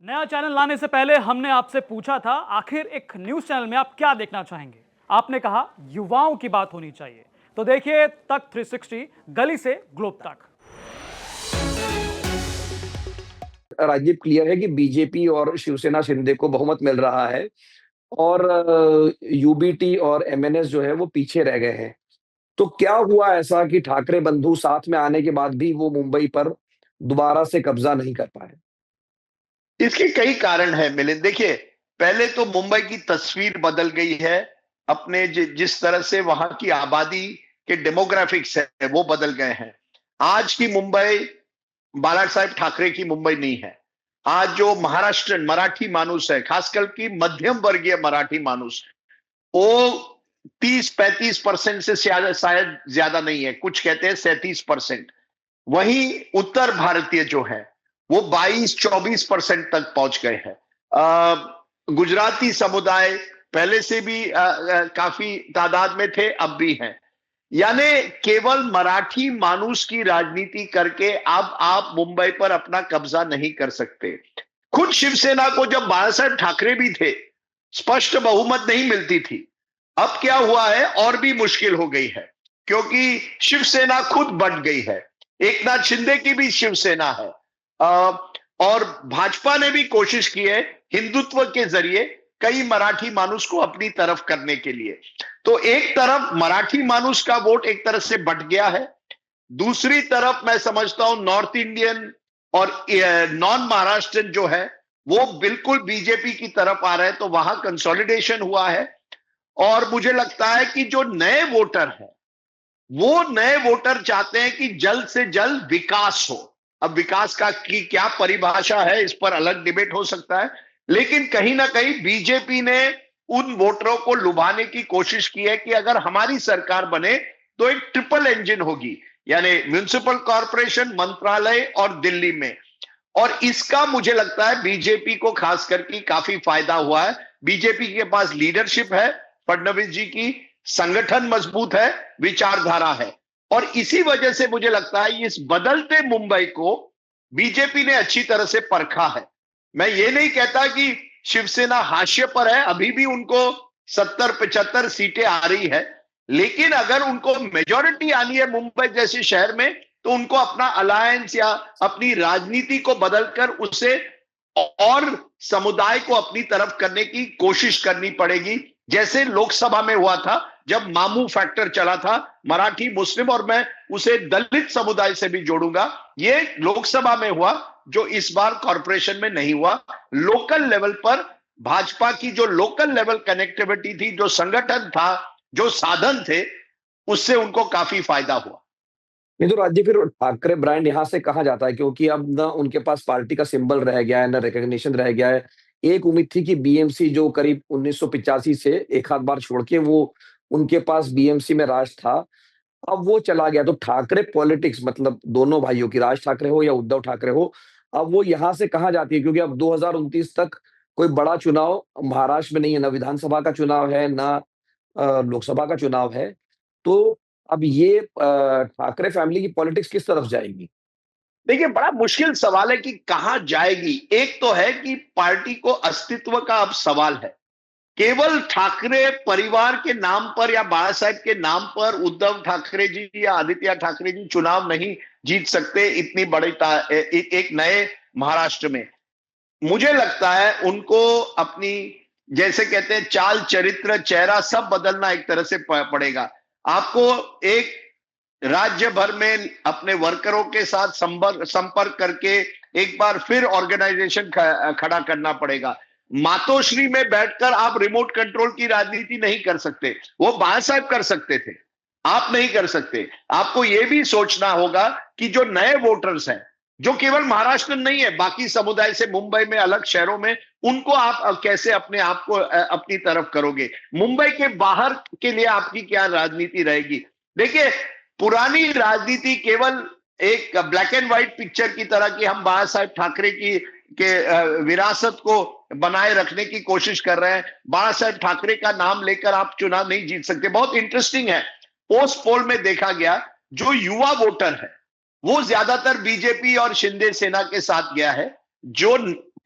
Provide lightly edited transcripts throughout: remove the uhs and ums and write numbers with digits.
नया चैनल लाने से पहले हमने आपसे पूछा था आखिर एक न्यूज चैनल में आप क्या देखना चाहेंगे। आपने कहा युवाओं की बात होनी चाहिए। तो देखिए तक 360 गली से ग्लोब तक। राजीव, क्लियर है कि बीजेपी और शिवसेना शिंदे को बहुमत मिल रहा है और यूबीटी और एमएनएस जो है वो पीछे रह गए हैं। तो क्या हुआ ऐसा कि ठाकरे बंधु साथ में आने के बाद भी वो मुंबई पर दोबारा से कब्जा नहीं कर पाए? इसके कई कारण है मिलिंद। देखिए, पहले तो मुंबई की तस्वीर बदल गई है। अपने जिस तरह से वहां की आबादी के डेमोग्राफिक्स है वो बदल गए हैं। आज की मुंबई बाला साहेब ठाकरे की मुंबई नहीं है। आज जो महाराष्ट्र मराठी मानुस है, खासकर की मध्यम वर्गीय मराठी मानुस, वो 30-35% से शायद ज्यादा नहीं है, कुछ कहते हैं 37%। वहीं उत्तर भारतीय जो है वो 22-24% तक पहुंच गए हैं। गुजराती समुदाय पहले से भी काफी तादाद में थे, अब भी हैं। यानी केवल मराठी मानुस की राजनीति करके अब आप मुंबई पर अपना कब्जा नहीं कर सकते। खुद शिवसेना को जब बाला साहेब ठाकरे भी थे, स्पष्ट बहुमत नहीं मिलती थी। अब क्या हुआ है, और भी मुश्किल हो गई है, क्योंकि शिवसेना खुद बंट गई है। एकनाथ शिंदे की भी शिवसेना है और भाजपा ने भी कोशिश की है हिंदुत्व के जरिए कई मराठी मानुस को अपनी तरफ करने के लिए। तो एक तरफ मराठी मानुस का वोट एक तरह से बट गया है, दूसरी तरफ मैं समझता हूं नॉर्थ इंडियन और नॉन महाराष्ट्रियन जो है वो बिल्कुल बीजेपी की तरफ आ रहे हैं। तो वहां कंसोलिडेशन हुआ है और मुझे लगता है कि जो नए वोटर हैं वो नए वोटर चाहते हैं कि जल्द से जल्द विकास हो। अब विकास का की क्या परिभाषा है, इस पर अलग डिबेट हो सकता है, लेकिन कहीं ना कहीं बीजेपी ने उन वोटरों को लुभाने की कोशिश की है कि अगर हमारी सरकार बने तो एक ट्रिपल इंजन होगी, यानी म्युनिसिपल कॉरपोरेशन, मंत्रालय और दिल्ली में। और इसका मुझे लगता है बीजेपी को खास करके काफी फायदा हुआ है। बीजेपी के पास लीडरशिप है, फडणवीस जी की, संगठन मजबूत है, विचारधारा है, और इसी वजह से मुझे लगता है इस बदलते मुंबई को बीजेपी ने अच्छी तरह से परखा है। मैं ये नहीं कहता कि शिवसेना हाशिए पर है, अभी भी उनको 70-75 सीटें आ रही है, लेकिन अगर उनको मेजॉरिटी आनी है मुंबई जैसे शहर में तो उनको अपना अलायंस या अपनी राजनीति को बदलकर उसे और समुदाय को अपनी तरफ करने की कोशिश करनी पड़ेगी, जैसे लोकसभा में हुआ था जब मामू फैक्टर चला था, मराठी मुस्लिम, और मैं उसे दलित समुदाय से भी जोड़ूंगा। ये लोकसभा में हुआ जो इस बार कॉरपोरेशन में नहीं हुआ। लोकल लेवल पर भाजपा की जो लोकल लेवल कनेक्टिविटी थी, जो संगठन था, जो साधन थे, उससे उनको काफी फायदा हुआ। नहीं तो राज्य, फिर ठाकरे ब्रांड यहाँ से कहाँ जाता है? क्योंकि अब ना उनके पास पार्टी का सिंबल रह गया है, ना रिकग्निशन रह गया है। एक उम्मीद थी कि बीएमसी जो करीब 1985 से एक आध बार छोड़ के वो उनके पास बीएमसी में राज था, अब वो चला गया। तो ठाकरे पॉलिटिक्स, मतलब दोनों भाइयों की, राज ठाकरे हो या उद्धव ठाकरे हो, अब वो यहाँ से कहाँ जाती है? क्योंकि अब 2029 तक कोई बड़ा चुनाव महाराष्ट्र में नहीं है, ना विधानसभा का चुनाव है, ना लोकसभा का चुनाव है। तो अब ये ठाकरे फैमिली की पॉलिटिक्स किस तरफ जाएगी? देखिए, बड़ा मुश्किल सवाल है कि कहां जाएगी। एक तो है कि पार्टी को अस्तित्व का अब सवाल है। केवल ठाकरे परिवार के नाम पर या बाला साहेब के नाम पर उद्धव ठाकरे जी या आदित्य ठाकरे जी चुनाव नहीं जीत सकते इतनी बड़ी एक नए महाराष्ट्र में। मुझे लगता है उनको अपनी, जैसे कहते हैं, चाल, चरित्र, चेहरा सब बदलना एक तरह से पड़ेगा। आपको एक राज्य भर में अपने वर्करों के साथ संपर्क करके एक बार फिर ऑर्गेनाइजेशन खड़ा करना पड़ेगा। मातोश्री में बैठकर आप रिमोट कंट्रोल की राजनीति नहीं कर सकते, वो बाला साहब कर सकते थे, आप नहीं कर सकते। आपको यह भी सोचना होगा कि जो नए वोटर्स हैं, जो केवल महाराष्ट्र नहीं है, बाकी समुदाय से मुंबई में, अलग शहरों में, उनको आप कैसे अपने आप को अपनी तरफ करोगे। मुंबई के बाहर के लिए आपकी क्या राजनीति रहेगी। देखिए, पुरानी राजनीति केवल एक ब्लैक एंड व्हाइट पिक्चर की तरह कि हम बाला साहेब ठाकरे की विरासत को बनाए रखने की कोशिश कर रहे हैं। बाला साहेब ठाकरे का नाम लेकर आप चुनाव नहीं जीत सकते। बहुत इंटरेस्टिंग है, पोस्ट पोल में देखा गया जो युवा वोटर है वो ज्यादातर बीजेपी और शिंदे सेना के साथ गया है। जो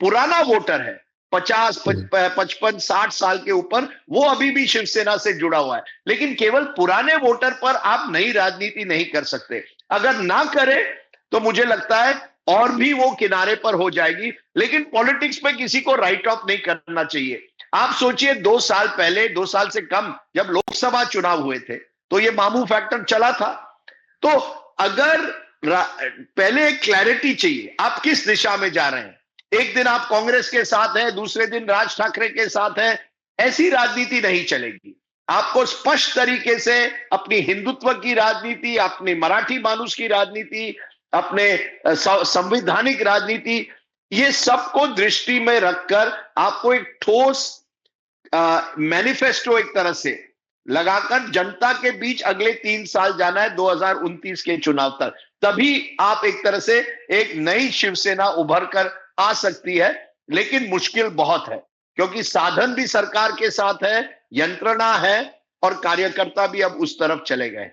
पुराना वोटर है 50, 55, 60 साल के ऊपर, वो अभी भी शिवसेना से जुड़ा हुआ है। लेकिन केवल पुराने वोटर पर आप नई राजनीति नहीं कर सकते। अगर ना करें तो मुझे लगता है और भी वो किनारे पर हो जाएगी। लेकिन पॉलिटिक्स में किसी को राइट ऑफ नहीं करना चाहिए। आप सोचिए 2 साल पहले, 2 साल से कम, जब लोकसभा चुनाव हुए थे तो ये मामू फैक्टर चला था। तो अगर पहले एक क्लैरिटी चाहिए, आप किस दिशा में जा रहे हैं। एक दिन आप कांग्रेस के साथ हैं, दूसरे दिन राज ठाकरे के साथ हैं, ऐसी राजनीति नहीं चलेगी। आपको स्पष्ट तरीके से अपनी हिंदुत्व की राजनीति, अपनी मराठी मानुष की राजनीति, अपने संवैधानिक राजनीति, ये सबको दृष्टि में रखकर आपको एक ठोस मैनिफेस्टो एक तरह से लगाकर जनता के बीच अगले 3 साल जाना है 2029 के चुनाव तक। तभी आप एक तरह से एक नई शिवसेना उभर कर आ सकती है। लेकिन मुश्किल बहुत है, क्योंकि साधन भी सरकार के साथ है, यंत्रणा है और कार्यकर्ता भी अब उस तरफ चले गए।